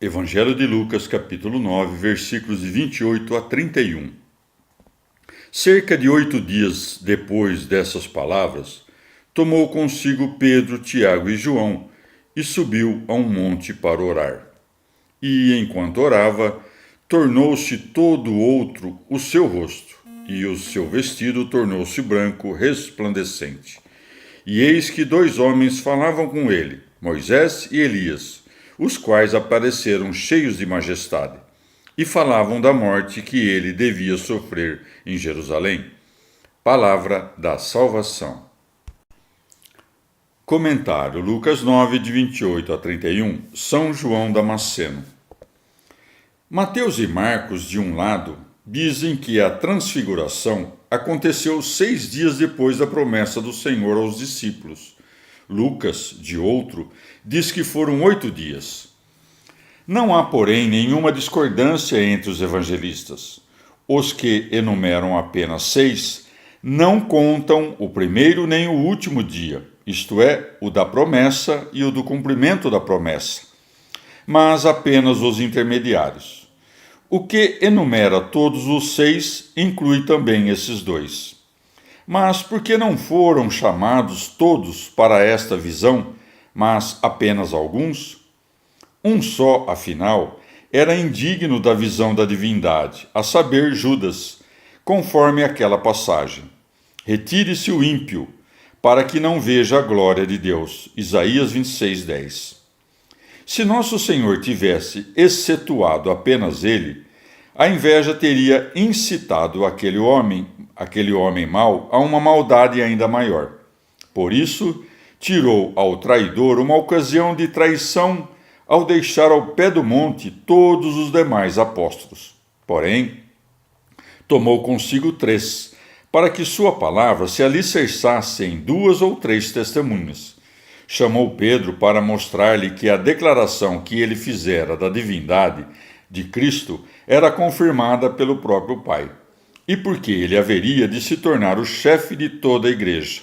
Evangelho de Lucas, capítulo 9, versículos de 28 a 31. Cerca de 8 dias depois dessas palavras, tomou consigo Pedro, Tiago e João e subiu a um monte para orar. E, enquanto orava, tornou-se todo outro o seu rosto, e o seu vestido tornou-se branco, resplandecente. E eis que 2 homens falavam com ele, Moisés e Elias, os quais apareceram cheios de majestade, e falavam da morte que ele devia sofrer em Jerusalém. Palavra da salvação. Comentário Lucas 9, de 28 a 31, São João Damasceno. Mateus e Marcos, de um lado, dizem que a transfiguração aconteceu 6 dias depois da promessa do Senhor aos discípulos. Lucas, de outro, diz que foram 8 dias. Não há, porém, nenhuma discordância entre os evangelistas. Os que enumeram apenas 6 não contam o primeiro nem o último dia, isto é, o da promessa e o do cumprimento da promessa, mas apenas os intermediários. O que enumera todos os 6 inclui também esses 2. Mas por que não foram chamados todos para esta visão, mas apenas alguns? Um só, afinal, era indigno da visão da divindade, a saber, Judas, conforme aquela passagem. Retire-se o ímpio, para que não veja a glória de Deus. Isaías 26:10. Se nosso Senhor tivesse excetuado apenas ele, a inveja teria incitado aquele homem mau, a uma maldade ainda maior. Por isso, tirou ao traidor uma ocasião de traição ao deixar ao pé do monte todos os demais apóstolos. Porém, tomou consigo 3, para que sua palavra se alicerçasse em 2 ou 3 testemunhas. Chamou Pedro para mostrar-lhe que a declaração que ele fizera da divindade de Cristo era confirmada pelo próprio Pai, e porque ele haveria de se tornar o chefe de toda a igreja.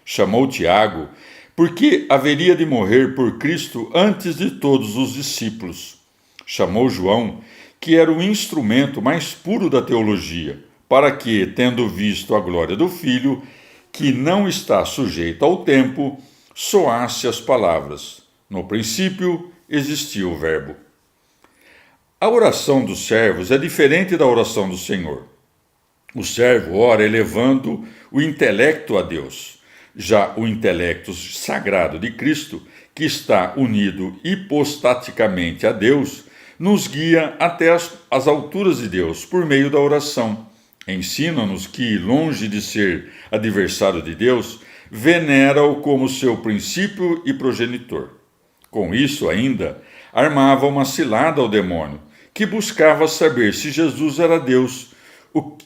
Chamou Tiago, porque haveria de morrer por Cristo antes de todos os discípulos. Chamou João, que era o instrumento mais puro da teologia, para que, tendo visto a glória do Filho, que não está sujeito ao tempo, soasse as palavras: no princípio existiu o Verbo. A oração dos servos é diferente da oração do Senhor. O servo ora elevando o intelecto a Deus. Já o intelecto sagrado de Cristo, que está unido hipostaticamente a Deus, nos guia até as alturas de Deus por meio da oração. Ensina-nos que, longe de ser adversário de Deus, venera-o como seu princípio e progenitor. Com isso, ainda, armava uma cilada ao demônio, que buscava saber se Jesus era Deus, o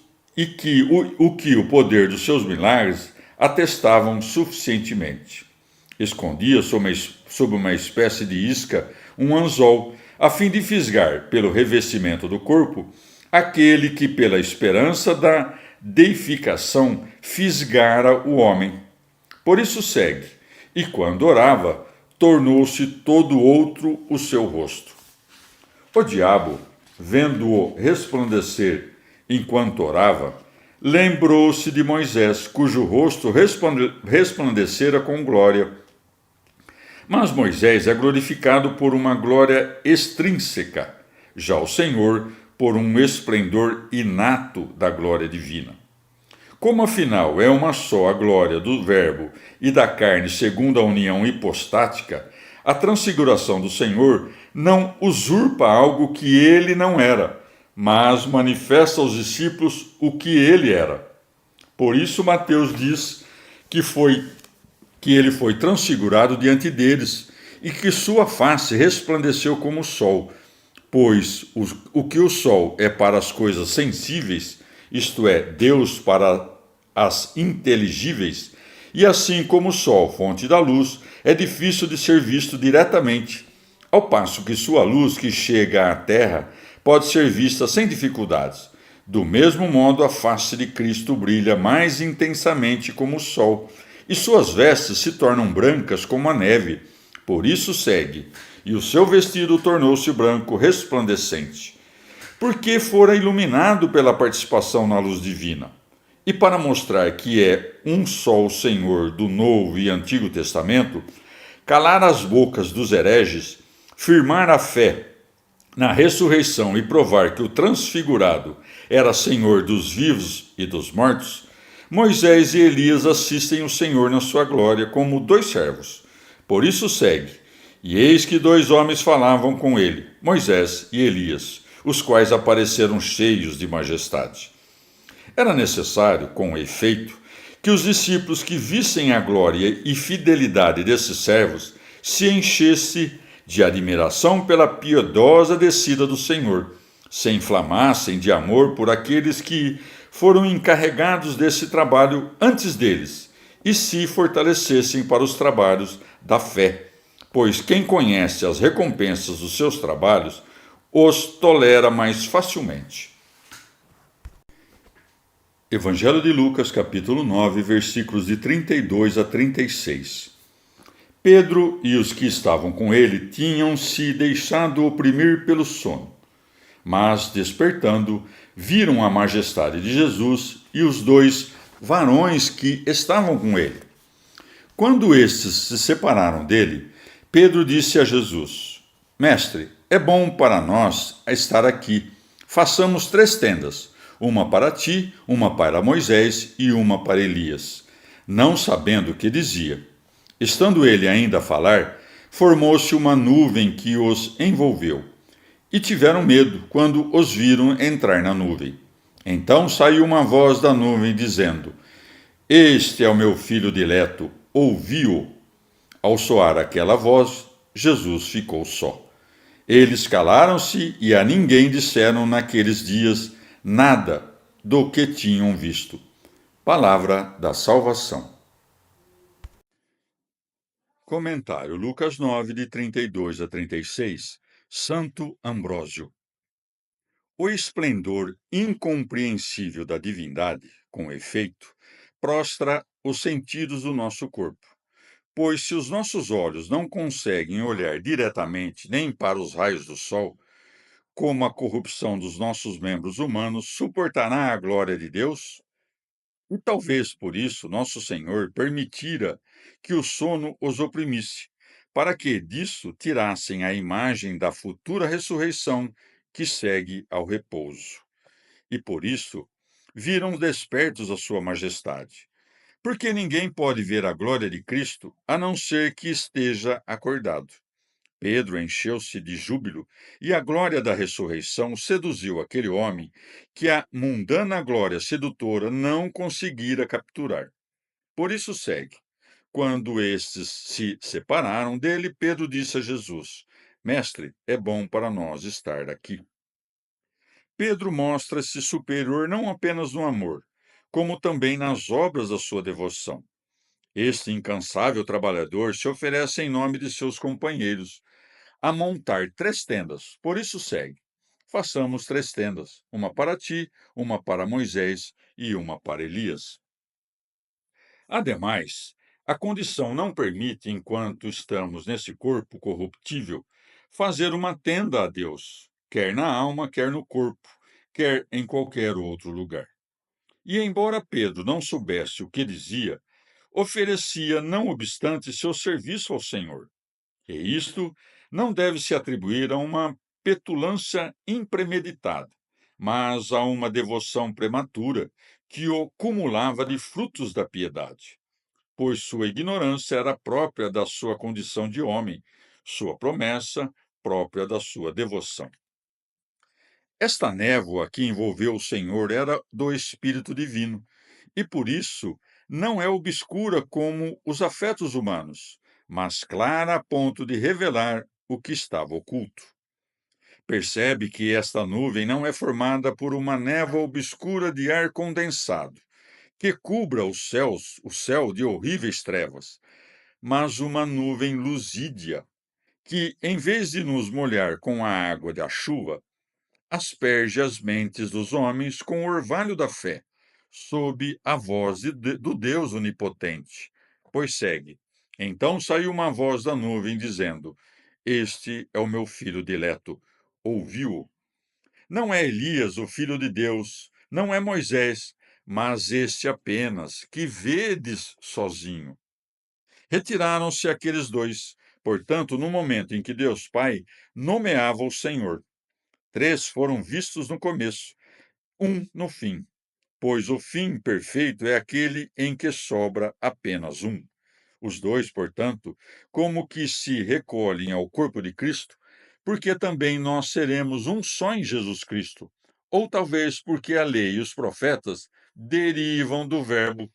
que o poder dos seus milagres atestavam suficientemente. Escondia sob uma espécie de isca um anzol, a fim de fisgar, pelo revestimento do corpo, aquele que, pela esperança da deificação, fisgara o homem. Por isso segue, e quando orava, tornou-se todo outro o seu rosto. O diabo, vendo-o resplandecer enquanto orava, lembrou-se de Moisés, cujo rosto resplandecera com glória. Mas Moisés é glorificado por uma glória extrínseca, já o Senhor por um esplendor inato da glória divina. Como afinal é uma só a glória do Verbo e da carne segundo a união hipostática, a transfiguração do Senhor não usurpa algo que ele não era, mas manifesta aos discípulos o que ele era. Por isso Mateus diz que ele foi transfigurado diante deles e que sua face resplandeceu como o sol, pois o que o sol é para as coisas sensíveis, isto é, Deus para as inteligíveis, e assim como o sol, fonte da luz, é difícil de ser visto diretamente, ao passo que sua luz, que chega à terra, pode ser vista sem dificuldades. Do mesmo modo, a face de Cristo brilha mais intensamente como o sol, e suas vestes se tornam brancas como a neve, Por isso segue, e o seu vestido tornou-se branco resplandecente, porque fora iluminado pela participação na luz divina. E para mostrar que é um só o Senhor do Novo e Antigo Testamento, calar as bocas dos hereges, firmar a fé na ressurreição e provar que o transfigurado era Senhor dos vivos e dos mortos, Moisés e Elias assistem o Senhor na sua glória como dois servos. Por isso segue. E eis que dois homens falavam com ele, Moisés e Elias, os quais apareceram cheios de majestade. Era necessário, com efeito, que os discípulos que vissem a glória e fidelidade desses servos se enchessem de admiração pela piedosa descida do Senhor, se inflamassem de amor por aqueles que foram encarregados desse trabalho antes deles e se fortalecessem para os trabalhos da fé, pois quem conhece as recompensas dos seus trabalhos os tolera mais facilmente. Evangelho de Lucas, capítulo 9, versículos de 32 a 36. Pedro e os que estavam com ele tinham se deixado oprimir pelo sono, mas, despertando, viram a majestade de Jesus e os dois varões que estavam com ele. Quando estes se separaram dele, Pedro disse a Jesus: Mestre, é bom para nós estar aqui. Façamos 3 tendas, uma para ti, uma para Moisés e uma para Elias. Não sabendo o que dizia. Estando ele ainda a falar, formou-se uma nuvem que os envolveu. E tiveram medo quando os viram entrar na nuvem. Então saiu uma voz da nuvem dizendo: Este é o meu filho dileto, ouvi-o. Ao soar aquela voz, Jesus ficou só. Eles calaram-se e a ninguém disseram naqueles dias nada do que tinham visto. Palavra da salvação. Comentário Lucas 9, de 32 a 36. Santo Ambrósio. O esplendor incompreensível da divindade, com efeito, prostra os sentidos do nosso corpo. Pois se os nossos olhos não conseguem olhar diretamente nem para os raios do sol, como a corrupção dos nossos membros humanos suportará a glória de Deus? E talvez por isso nosso Senhor permitira que o sono os oprimisse, para que disso tirassem a imagem da futura ressurreição que segue ao repouso. E por isso viram despertos a sua majestade. Porque ninguém pode ver a glória de Cristo a não ser que esteja acordado. Pedro encheu-se de júbilo e a glória da ressurreição seduziu aquele homem que a mundana glória sedutora não conseguira capturar. Por isso segue. Quando estes se separaram dele, Pedro disse a Jesus: Mestre, é bom para nós estar aqui. Pedro mostra-se superior não apenas no amor, como também nas obras da sua devoção. Este incansável trabalhador se oferece em nome de seus companheiros a montar 3 tendas. Por isso segue. Façamos 3 tendas, uma para ti, uma para Moisés e uma para Elias. Ademais, a condição não permite, enquanto estamos nesse corpo corruptível, fazer uma tenda a Deus, quer na alma, quer no corpo, quer em qualquer outro lugar. E embora Pedro não soubesse o que dizia, oferecia, não obstante, seu serviço ao Senhor. E isto não deve se atribuir a uma petulância impremeditada, mas a uma devoção prematura que o cumulava de frutos da piedade, pois sua ignorância era própria da sua condição de homem, sua promessa própria da sua devoção. Esta névoa que envolveu o Senhor era do Espírito Divino, e por isso não é obscura como os afetos humanos, mas clara a ponto de revelar o que estava oculto. Percebe que esta nuvem não é formada por uma névoa obscura de ar condensado, que cubra o céu de horríveis trevas, mas uma nuvem luzídia, que, em vez de nos molhar com a água da chuva, asperge as mentes dos homens com o orvalho da fé, sob a voz do Deus onipotente. Pois segue. Então saiu uma voz da nuvem dizendo: Este é o meu filho dileto. Ouviu-o. Não é Elias, o filho de Deus, não é Moisés, mas este apenas, que vedes sozinho. Retiraram-se aqueles dois, portanto, no momento em que Deus Pai nomeava o Senhor. Três foram vistos no começo, um no fim, pois o fim perfeito é aquele em que sobra apenas um. Os dois, portanto, como que se recolhem ao corpo de Cristo, porque também nós seremos um só em Jesus Cristo, ou talvez porque a lei e os profetas derivam do verbo